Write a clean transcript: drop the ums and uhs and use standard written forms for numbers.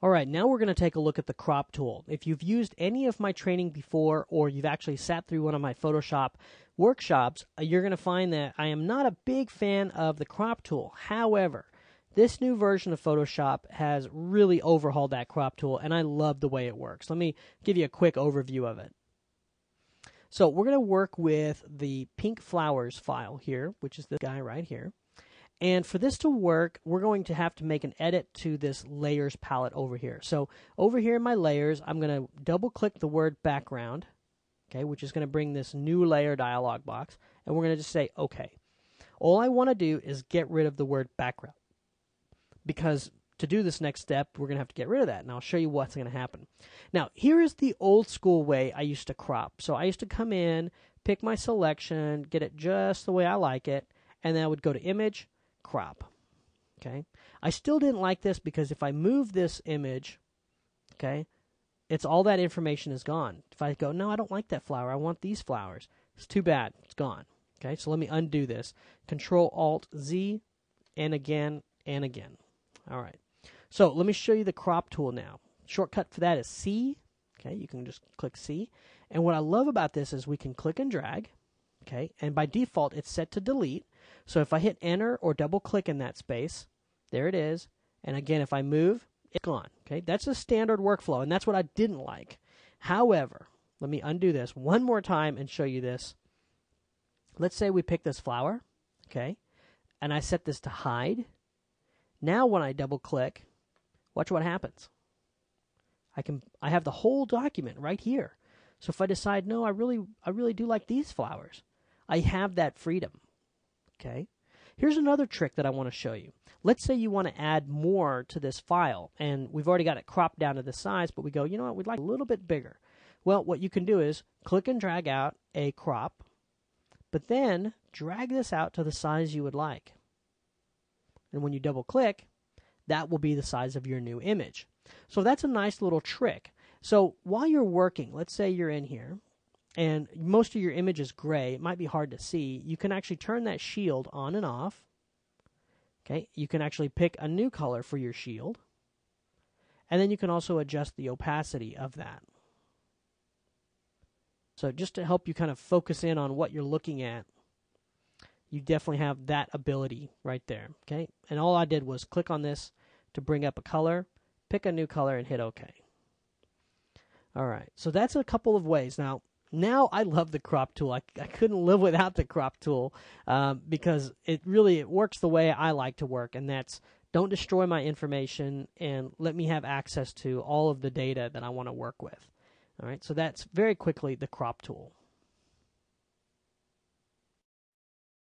All right, now we're going to take a look at the crop tool. If you've used any of my training before, or you've actually sat through one of my Photoshop workshops, you're going to find that I am not a big fan of the crop tool. However, this new version of Photoshop has really overhauled that crop tool, and I love the way it works. Let me give you a quick overview of it. So we're going to work with the pink flowers file here, which is this guy right here. And for this to work, we're going to have to make an edit to this layers palette over here. So over here in my layers, I'm going to double click the word background, okay, which is going to bring this new layer dialog box, and we're going to just say OK. All I want to do is get rid of the word background, because to do this next step, we're going to have to get rid of that, and I'll show you what's going to happen. Now, here is the old school way I used to crop. So I used to come in, pick my selection, get it just the way I like it, and then I would go to Image, Crop. Okay, I still didn't like this because if I move this image, okay, it's all that information is gone. If I go, no, I don't like that flower, I want these flowers, it's too bad, it's gone. Okay, so let me undo this. Control-Alt-Z, and again, and again. All right, so let me show you the crop tool now. Shortcut for that is C. Okay, you can just click C. And what I love about this is we can click and drag. Okay, and by default, it's set to delete. So if I hit enter or double click in that space, there it is. And again, if I move, it's gone. Okay, that's a standard workflow, and that's what I didn't like. However, let me undo this one more time and show you this. Let's say we pick this flower, okay, and I set this to hide. Now when I double click, watch what happens. I have the whole document right here. So if I decide, no, I really do like these flowers, I have that freedom. Okay. Here's another trick that I want to show you. Let's say you want to add more to this file, and we've already got it cropped down to this size, but we go, you know what, we'd like a little bit bigger. Well, what you can do is click and drag out a crop, but then drag this out to the size you would like. And when you double click, that will be the size of your new image. So that's a nice little trick. So while you're working, let's say you're in here, and most of your image is gray, it might be hard to see, you can actually turn that shield on and off. Okay, you can actually pick a new color for your shield, and then you can also adjust the opacity of that. So just to help you kind of focus in on what you're looking at, you definitely have that ability right there. Okay, and all I did was click on this to bring up a color, pick a new color, and hit OK. All right, so that's a couple of ways. Now I love the crop tool. I couldn't live without the crop tool because it works the way I like to work, and that's don't destroy my information and let me have access to all of the data that I want to work with. All right, so that's very quickly the crop tool.